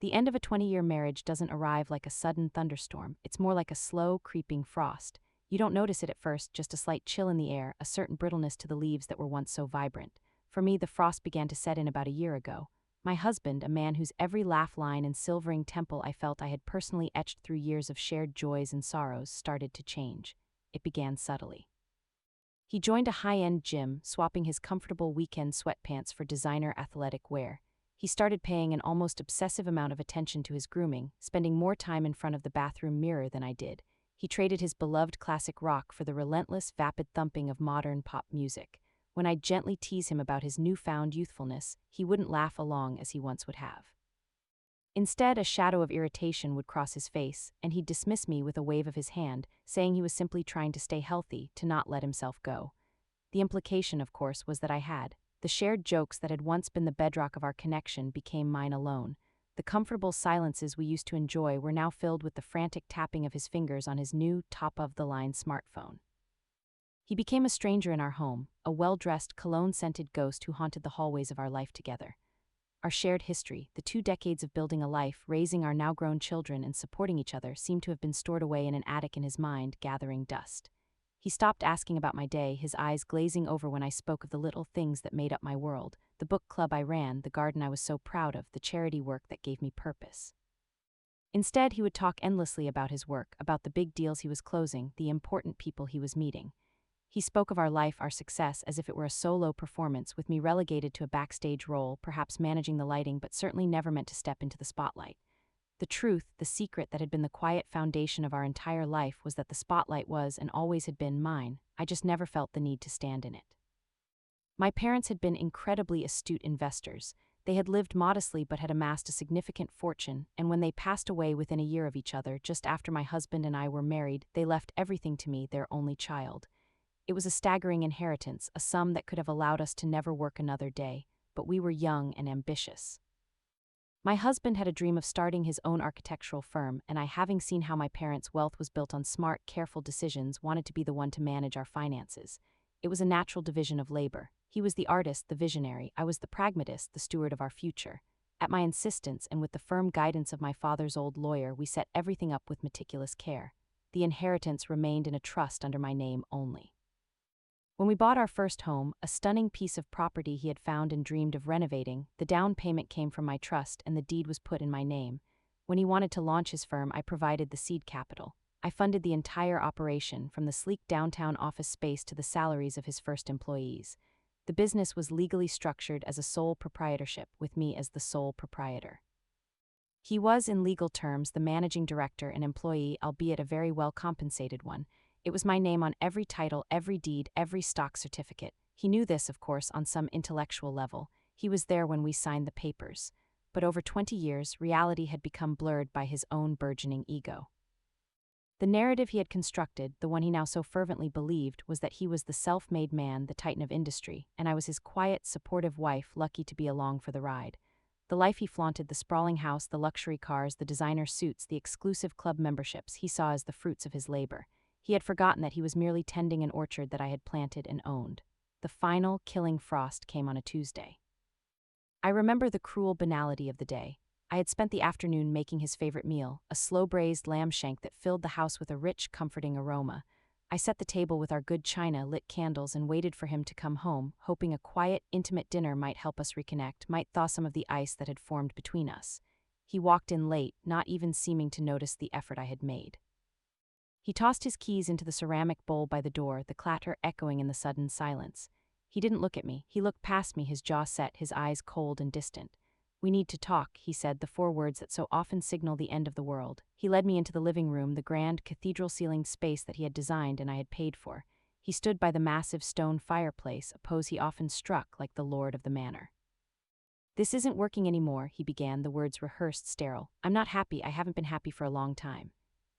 The end of a 20-year marriage doesn't arrive like a sudden thunderstorm. It's more like a slow, creeping frost. You don't notice it at first, just a slight chill in the air, a certain brittleness to the leaves that were once so vibrant. For me, the frost began to set in about a year ago. My husband, a man whose every laugh line and silvering temple I felt I had personally etched through years of shared joys and sorrows, started to change. It began subtly. He joined a high-end gym, swapping his comfortable weekend sweatpants for designer athletic wear. He started paying an almost obsessive amount of attention to his grooming, spending more time in front of the bathroom mirror than I did. He traded his beloved classic rock for the relentless, vapid thumping of modern pop music. When I'd gently tease him about his newfound youthfulness, he wouldn't laugh along as he once would have. Instead, a shadow of irritation would cross his face, and he'd dismiss me with a wave of his hand, saying he was simply trying to stay healthy, to not let himself go. The implication, of course, was that I had. The shared jokes that had once been the bedrock of our connection became mine alone. The comfortable silences we used to enjoy were now filled with the frantic tapping of his fingers on his new, top-of-the-line smartphone. He became a stranger in our home, a well-dressed, cologne-scented ghost who haunted the hallways of our life together. Our shared history, the 2 decades of building a life, raising our now-grown children and supporting each other, seemed to have been stored away in an attic in his mind, gathering dust. He stopped asking about my day, his eyes glazing over when I spoke of the little things that made up my world, the book club I ran, the garden I was so proud of, the charity work that gave me purpose. Instead, he would talk endlessly about his work, about the big deals he was closing, the important people he was meeting. He spoke of our life, our success, as if it were a solo performance, with me relegated to a backstage role, perhaps managing the lighting, but certainly never meant to step into the spotlight. The truth, the secret that had been the quiet foundation of our entire life, was that the spotlight was and always had been mine. I just never felt the need to stand in it. My parents had been incredibly astute investors. They had lived modestly but had amassed a significant fortune, and when they passed away within a year of each other, just after my husband and I were married, they left everything to me, their only child. It was a staggering inheritance, a sum that could have allowed us to never work another day, but we were young and ambitious. My husband had a dream of starting his own architectural firm, and I, having seen how my parents' wealth was built on smart, careful decisions, wanted to be the one to manage our finances. It was a natural division of labor. He was the artist, the visionary. I was the pragmatist, the steward of our future. At my insistence, and with the firm guidance of my father's old lawyer, we set everything up with meticulous care. The inheritance remained in a trust under my name only. When we bought our first home, a stunning piece of property he had found and dreamed of renovating, the down payment came from my trust and the deed was put in my name. When he wanted to launch his firm, I provided the seed capital. I funded the entire operation, from the sleek downtown office space to the salaries of his first employees. The business was legally structured as a sole proprietorship, with me as the sole proprietor. He was, in legal terms, the managing director and employee, albeit a very well-compensated one. It was my name on every title, every deed, every stock certificate. He knew this, of course, on some intellectual level. He was there when we signed the papers. But over 20 years, reality had become blurred by his own burgeoning ego. The narrative he had constructed, the one he now so fervently believed, was that he was the self-made man, the titan of industry, and I was his quiet, supportive wife, lucky to be along for the ride. The life he flaunted, the sprawling house, the luxury cars, the designer suits, the exclusive club memberships, he saw as the fruits of his labor. He had forgotten that he was merely tending an orchard that I had planted and owned. The final, killing frost came on a Tuesday. I remember the cruel banality of the day. I had spent the afternoon making his favorite meal, a slow-braised lamb shank that filled the house with a rich, comforting aroma. I set the table with our good china, lit candles, and waited for him to come home, hoping a quiet, intimate dinner might help us reconnect, might thaw some of the ice that had formed between us. He walked in late, not even seeming to notice the effort I had made. He tossed his keys into the ceramic bowl by the door, the clatter echoing in the sudden silence. He didn't look at me. He looked past me, his jaw set, his eyes cold and distant. "We need to talk," he said, the 4 words that so often signal the end of the world. He led me into the living room, the grand, cathedral-ceilinged space that he had designed and I had paid for. He stood by the massive stone fireplace, a pose he often struck like the lord of the manor. "This isn't working anymore," he began, the words rehearsed, sterile. "I'm not happy. I haven't been happy for a long time."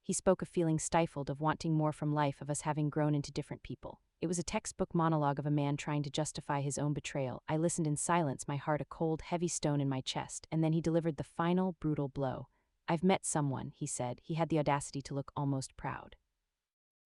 He spoke of feeling stifled, of wanting more from life, of us having grown into different people. It was a textbook monologue of a man trying to justify his own betrayal. I listened in silence, my heart a cold, heavy stone in my chest, and then he delivered the final, brutal blow. "I've met someone," he said. He had the audacity to look almost proud.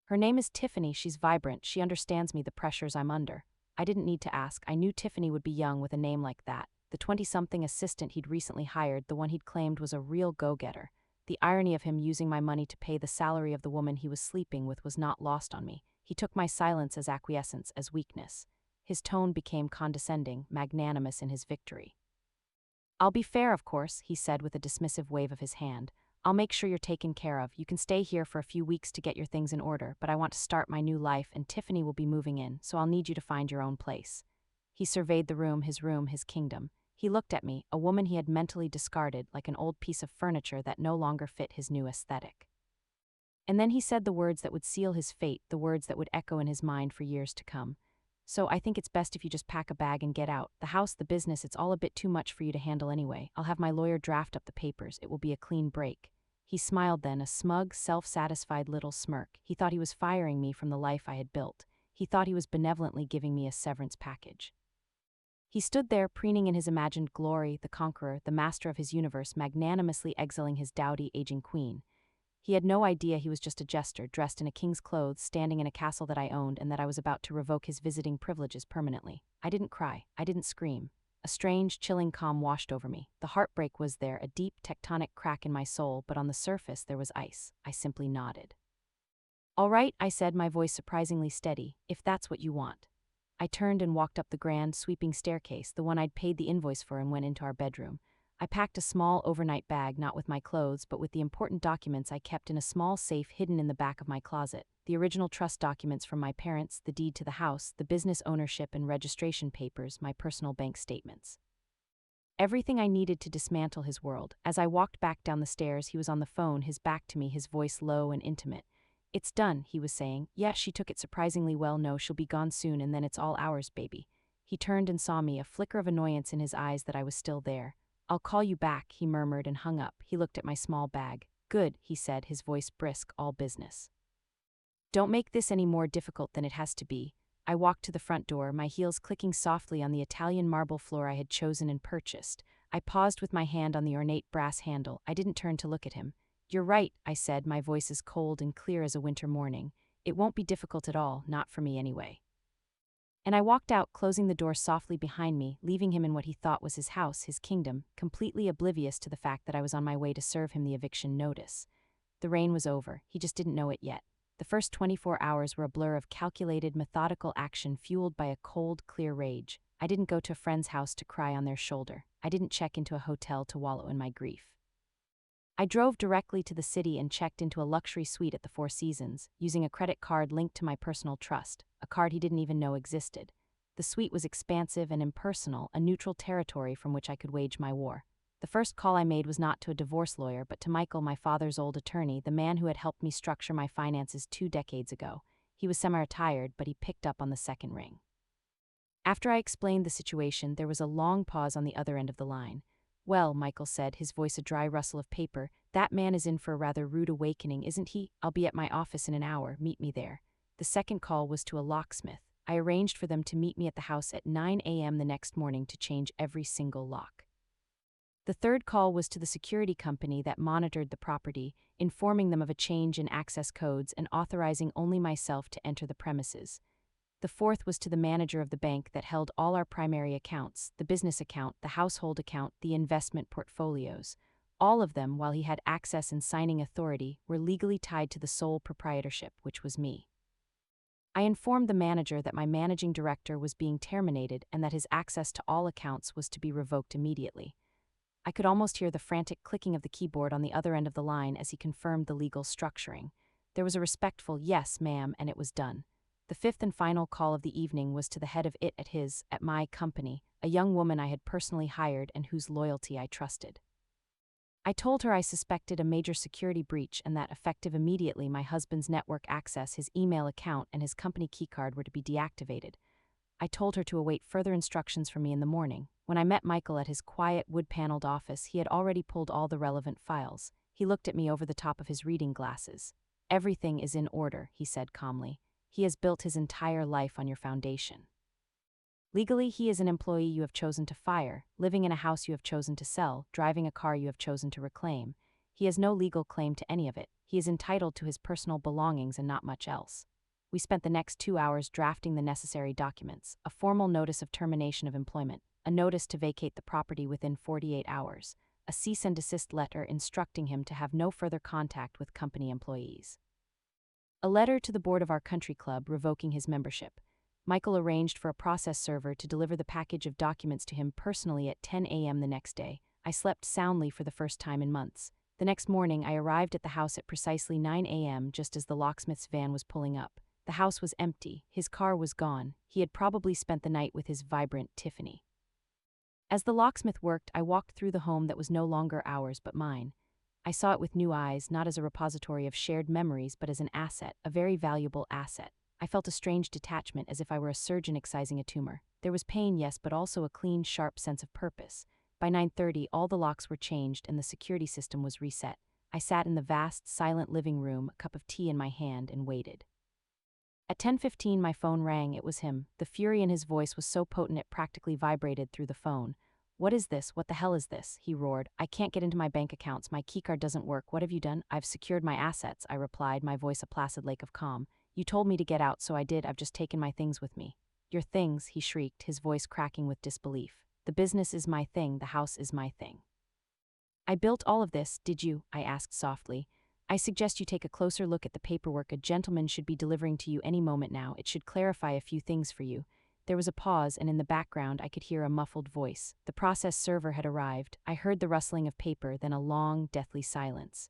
"Her name is Tiffany. She's vibrant. She understands me, the pressures I'm under." I didn't need to ask. I knew Tiffany would be young with a name like that. the 20-something assistant he'd recently hired, the one he'd claimed was a real go-getter. The irony of him using my money to pay the salary of the woman he was sleeping with was not lost on me. He took my silence as acquiescence, as weakness. His tone became condescending, magnanimous in his victory. "I'll be fair, of course," he said with a dismissive wave of his hand. "I'll make sure you're taken care of. You can stay here for a few weeks to get your things in order, but I want to start my new life, and Tiffany will be moving in, so I'll need you to find your own place." He surveyed the room, his kingdom. He looked at me, a woman he had mentally discarded, like an old piece of furniture that no longer fit his new aesthetic. And then he said the words that would seal his fate, the words that would echo in his mind for years to come. "So I think it's best if you just pack a bag and get out. The house, the business, it's all a bit too much for you to handle anyway. I'll have my lawyer draft up the papers. It will be a clean break." He smiled then, a smug, self-satisfied little smirk. He thought he was firing me from the life I had built. He thought he was benevolently giving me a severance package. He stood there, preening in his imagined glory, the conqueror, the master of his universe, magnanimously exiling his dowdy, aging queen. He had no idea he was just a jester, dressed in a king's clothes, standing in a castle that I owned, and that I was about to revoke his visiting privileges permanently. I didn't cry. I didn't scream. A strange, chilling calm washed over me. The heartbreak was there, a deep, tectonic crack in my soul, but on the surface there was ice. I simply nodded. "All right," I said, my voice surprisingly steady, "if that's what you want." I turned and walked up the grand, sweeping staircase, the one I'd paid the invoice for, and went into our bedroom. I packed a small overnight bag, not with my clothes, but with the important documents I kept in a small safe hidden in the back of my closet. The original trust documents from my parents, the deed to the house, the business ownership and registration papers, my personal bank statements. Everything I needed to dismantle his world. As I walked back down the stairs, he was on the phone, his back to me, his voice low and intimate. "It's done," he was saying. "Yeah, she took it surprisingly well. No, she'll be gone soon, and then it's all ours, baby." He turned and saw me, a flicker of annoyance in his eyes that I was still there. "I'll call you back," he murmured and hung up. He looked at my small bag. "Good," he said, his voice brisk, all business. "Don't make this any more difficult than it has to be." I walked to the front door, my heels clicking softly on the Italian marble floor I had chosen and purchased. I paused with my hand on the ornate brass handle. I didn't turn to look at him. "You're right," I said, my voice as cold and clear as a winter morning. "It won't be difficult at all, not for me anyway." And I walked out, closing the door softly behind me, leaving him in what he thought was his house, his kingdom, completely oblivious to the fact that I was on my way to serve him the eviction notice. The rain was over. He just didn't know it yet. The first 24 hours were a blur of calculated, methodical action fueled by a cold, clear rage. I didn't go to a friend's house to cry on their shoulder. I didn't check into a hotel to wallow in my grief. I drove directly to the city and checked into a luxury suite at the Four Seasons, using a credit card linked to my personal trust, a card he didn't even know existed. The suite was expansive and impersonal, a neutral territory from which I could wage my war. The first call I made was not to a divorce lawyer, but to Michael, my father's old attorney, the man who had helped me structure my finances 2 decades ago. He was semi-retired, but he picked up on the second ring. After I explained the situation, there was a long pause on the other end of the line. "Well," Michael said, his voice a dry rustle of paper, "that man is in for a rather rude awakening, isn't he? I'll be at my office in an hour. Meet me there." The second call was to a locksmith. I arranged for them to meet me at the house at 9 a.m. the next morning to change every single lock. The third call was to the security company that monitored the property, informing them of a change in access codes and authorizing only myself to enter the premises. The fourth was to the manager of the bank that held all our primary accounts, the business account, the household account, the investment portfolios. All of them, while he had access and signing authority, were legally tied to the sole proprietorship, which was me. I informed the manager that my managing director was being terminated and that his access to all accounts was to be revoked immediately. I could almost hear the frantic clicking of the keyboard on the other end of the line as he confirmed the legal structuring. There was a respectful "yes, ma'am," and it was done. The fifth and final call of the evening was to the head of it at my company, a young woman I had personally hired and whose loyalty I trusted. I told her I suspected a major security breach and that, effective immediately, my husband's network access, his email account, and his company keycard were to be deactivated. I told her to await further instructions from me in the morning. When I met Michael at his quiet, wood-paneled office, he had already pulled all the relevant files. He looked at me over the top of his reading glasses. "Everything is in order," he said calmly. "He has built his entire life on your foundation. Legally, he is an employee you have chosen to fire, living in a house you have chosen to sell, driving a car you have chosen to reclaim. He has no legal claim to any of it. He is entitled to his personal belongings and not much else." We spent the next 2 hours drafting the necessary documents, a formal notice of termination of employment, a notice to vacate the property within 48 hours, a cease and desist letter instructing him to have no further contact with company employees. A letter to the board of our country club revoking his membership. Michael arranged for a process server to deliver the package of documents to him personally at 10 a.m. the next day. I slept soundly for the first time in months. The next morning, I arrived at the house at precisely 9 a.m. just as the locksmith's van was pulling up. The house was empty, his car was gone. He had probably spent the night with his vibrant Tiffany. As the locksmith worked, I walked through the home that was no longer ours but mine. I saw it with new eyes, not as a repository of shared memories but as an asset, a very valuable asset. I felt a strange detachment, as if I were a surgeon excising a tumor. There was pain, yes, but also a clean, sharp sense of purpose. By 9:30, all the locks were changed and the security system was reset. I sat in the vast, silent living room, a cup of tea in my hand, and waited. At 10:15, my phone rang. It was him. The fury in his voice was so potent it practically vibrated through the phone. "What is this? What the hell is this?" he roared. "I can't get into my bank accounts. My keycard doesn't work. What have you done?" "I've secured my assets," I replied, my voice a placid lake of calm. "You told me to get out, so I did. I've just taken my things with me." "Your things?" he shrieked, his voice cracking with disbelief. "The business is my thing. The house is my thing." "I built all of this, did you?" I asked softly. "I suggest you take a closer look at the paperwork. A gentleman should be delivering to you any moment now. It should clarify a few things for you." There was a pause, and in the background I could hear a muffled voice. The process server had arrived. I heard the rustling of paper, then a long, deathly silence.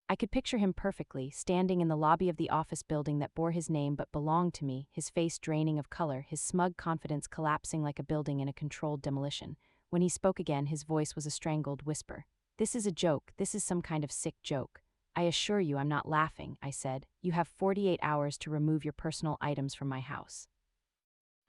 I could picture him perfectly, standing in the lobby of the office building that bore his name but belonged to me, his face draining of color, his smug confidence collapsing like a building in a controlled demolition. When he spoke again, his voice was a strangled whisper. "This is a joke. This is some kind of sick joke. I assure you I'm not laughing," I said. "You have 48 hours to remove your personal items from my house.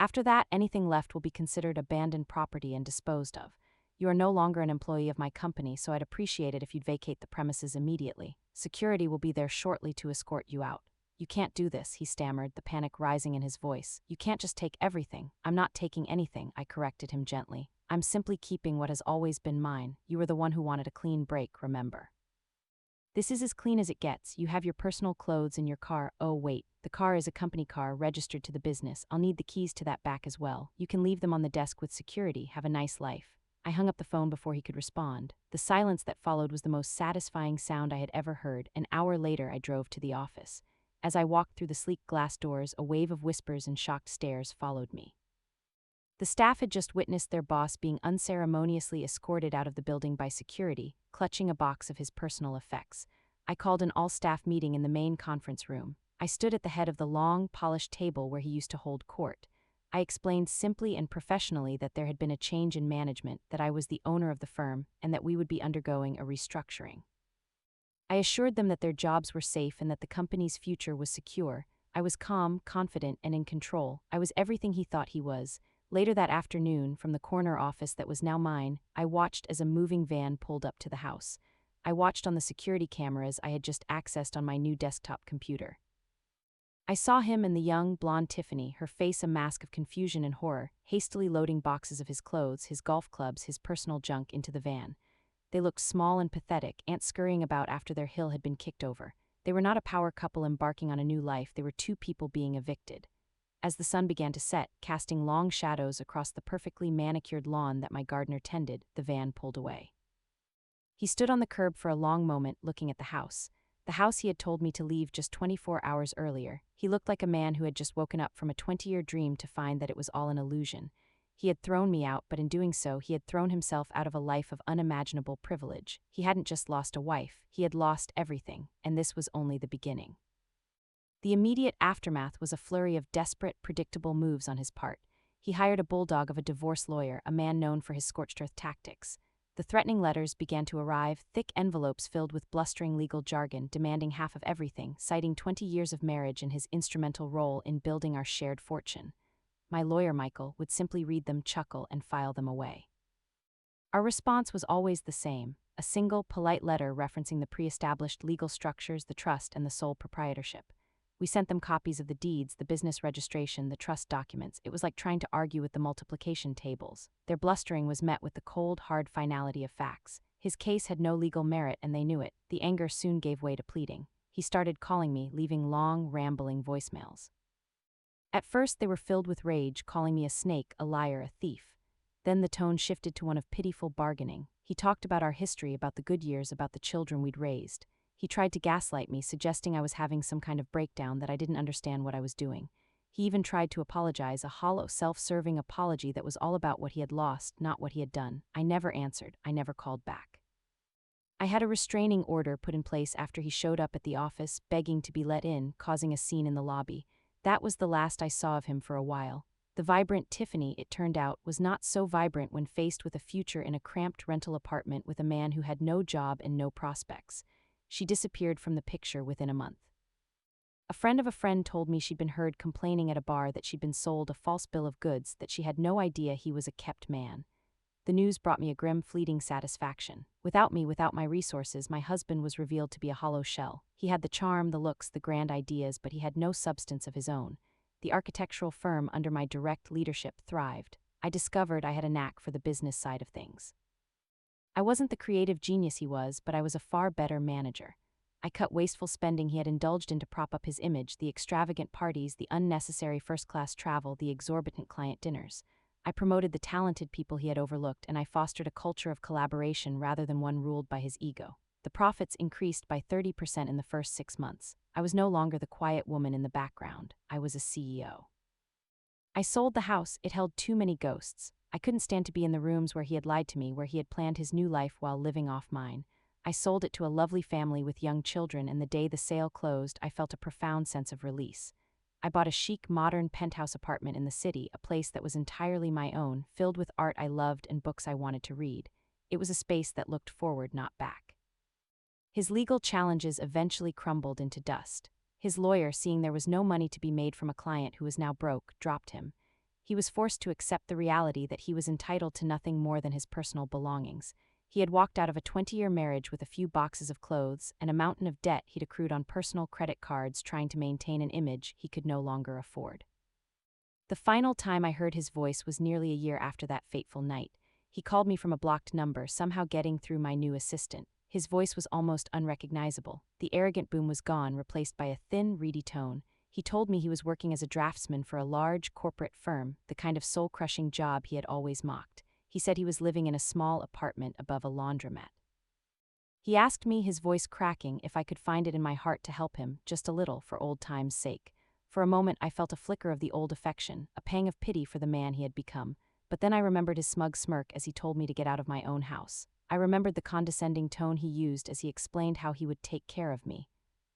After that, anything left will be considered abandoned property and disposed of. You are no longer an employee of my company, so I'd appreciate it if you'd vacate the premises immediately. Security will be there shortly to escort you out." "You can't do this," he stammered, the panic rising in his voice. "You can't just take everything." "I'm not taking anything," I corrected him gently. "I'm simply keeping what has always been mine. You were the one who wanted a clean break, remember? This is as clean as it gets. You have your personal clothes in your car." "Oh, wait. The car is a company car, registered to the business. I'll need the keys to that back as well. You can leave them on the desk with security. Have a nice life." I hung up the phone before he could respond. The silence that followed was the most satisfying sound I had ever heard. An hour later, I drove to the office. As I walked through the sleek glass doors, a wave of whispers and shocked stares followed me. The staff had just witnessed their boss being unceremoniously escorted out of the building by security, clutching a box of his personal effects. I called an all-staff meeting in the main conference room. I stood at the head of the long, polished table where he used to hold court. I explained simply and professionally that there had been a change in management, that I was the owner of the firm, and that we would be undergoing a restructuring. I assured them that their jobs were safe and that the company's future was secure. I was calm, confident, and in control. I was everything he thought he was. Later that afternoon, from the corner office that was now mine, I watched as a moving van pulled up to the house. I watched on the security cameras I had just accessed on my new desktop computer. I saw him and the young, blonde Tiffany, her face a mask of confusion and horror, hastily loading boxes of his clothes, his golf clubs, his personal junk into the van. They looked small and pathetic, ants scurrying about after their hill had been kicked over. They were not a power couple embarking on a new life, they were two people being evicted. As the sun began to set, casting long shadows across the perfectly manicured lawn that my gardener tended, the van pulled away. He stood on the curb for a long moment, looking at the house he had told me to leave just 24 hours earlier. He looked like a man who had just woken up from a 20-year dream to find that it was all an illusion. He had thrown me out, but in doing so, he had thrown himself out of a life of unimaginable privilege. He hadn't just lost a wife, he had lost everything, and this was only the beginning. The immediate aftermath was a flurry of desperate, predictable moves on his part. He hired a bulldog of a divorce lawyer, a man known for his scorched-earth tactics. The threatening letters began to arrive, thick envelopes filled with blustering legal jargon demanding half of everything, citing 20 years of marriage and his instrumental role in building our shared fortune. My lawyer, Michael, would simply read them, chuckle, and file them away. Our response was always the same, a single, polite letter referencing the pre-established legal structures, the trust, and the sole proprietorship. We sent them copies of the deeds, the business registration, the trust documents. It was like trying to argue with the multiplication tables. Their blustering was met with the cold, hard finality of facts. His case had no legal merit, and they knew it. The anger soon gave way to pleading. He started calling me, leaving long, rambling voicemails. At first, they were filled with rage, calling me a snake, a liar, a thief. Then the tone shifted to one of pitiful bargaining. He talked about our history, about the good years, about the children we'd raised. He tried to gaslight me, suggesting I was having some kind of breakdown, that I didn't understand what I was doing. He even tried to apologize, a hollow, self-serving apology that was all about what he had lost, not what he had done. I never answered. I never called back. I had a restraining order put in place after he showed up at the office, begging to be let in, causing a scene in the lobby. That was the last I saw of him for a while. The vibrant Tiffany, it turned out, was not so vibrant when faced with a future in a cramped rental apartment with a man who had no job and no prospects. She disappeared from the picture within a month. A friend of a friend told me she'd been heard complaining at a bar that she'd been sold a false bill of goods, that she had no idea he was a kept man. The news brought me a grim, fleeting satisfaction. Without me, without my resources, my husband was revealed to be a hollow shell. He had the charm, the looks, the grand ideas, but he had no substance of his own. The architectural firm under my direct leadership thrived. I discovered I had a knack for the business side of things. I wasn't the creative genius he was, but I was a far better manager. I cut wasteful spending he had indulged in to prop up his image, the extravagant parties, the unnecessary first-class travel, the exorbitant client dinners. I promoted the talented people he had overlooked, and I fostered a culture of collaboration rather than one ruled by his ego. The profits increased by 30% in the first 6 months. I was no longer the quiet woman in the background. I was a CEO. I sold the house. It held too many ghosts. I couldn't stand to be in the rooms where he had lied to me, where he had planned his new life while living off mine. I sold it to a lovely family with young children, and the day the sale closed, I felt a profound sense of release. I bought a chic, modern penthouse apartment in the city, a place that was entirely my own, filled with art I loved and books I wanted to read. It was a space that looked forward, not back. His legal challenges eventually crumbled into dust. His lawyer, seeing there was no money to be made from a client who was now broke, dropped him. He was forced to accept the reality that he was entitled to nothing more than his personal belongings. He had walked out of a 20-year marriage with a few boxes of clothes and a mountain of debt he'd accrued on personal credit cards, trying to maintain an image he could no longer afford. The final time I heard his voice was nearly a year after that fateful night. He called me from a blocked number, somehow getting through my new assistant. His voice was almost unrecognizable. The arrogant boom was gone, replaced by a thin, reedy tone. He told me he was working as a draftsman for a large corporate firm, the kind of soul-crushing job he had always mocked. He said he was living in a small apartment above a laundromat. He asked me, his voice cracking, if I could find it in my heart to help him, just a little, for old time's sake. For a moment I felt a flicker of the old affection, a pang of pity for the man he had become. But then I remembered his smug smirk as he told me to get out of my own house. I remembered the condescending tone he used as he explained how he would take care of me.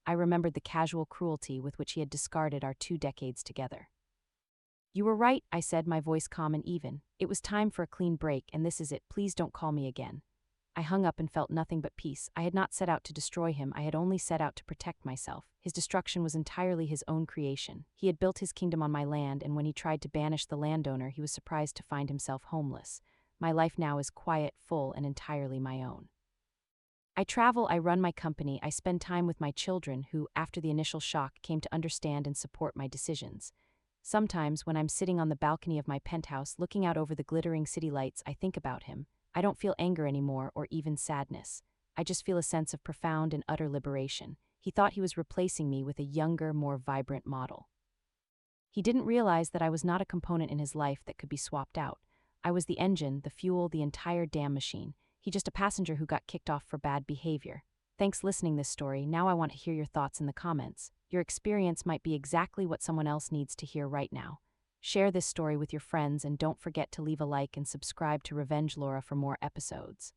I remembered the casual cruelty with which he had discarded our 2 decades together. "You were right," I said, my voice calm and even. "It was time for a clean break, and this is it. Please don't call me again." I hung up and felt nothing but peace. I had not set out to destroy him. I had only set out to protect myself. His destruction was entirely his own creation. He had built his kingdom on my land, and when he tried to banish the landowner, he was surprised to find himself homeless. My life now is quiet, full, and entirely my own. I travel, I run my company, I spend time with my children who, after the initial shock, came to understand and support my decisions. Sometimes, when I'm sitting on the balcony of my penthouse looking out over the glittering city lights, I think about him. I don't feel anger anymore or even sadness. I just feel a sense of profound and utter liberation. He thought he was replacing me with a younger, more vibrant model. He didn't realize that I was not a component in his life that could be swapped out. I was the engine, the fuel, the entire damn machine. He just a passenger who got kicked off for bad behavior. Thanks listening this story. Now I want to hear your thoughts in the comments. Your experience might be exactly what someone else needs to hear right now. Share this story with your friends and don't forget to leave a like and subscribe to Revenge Laura for more episodes.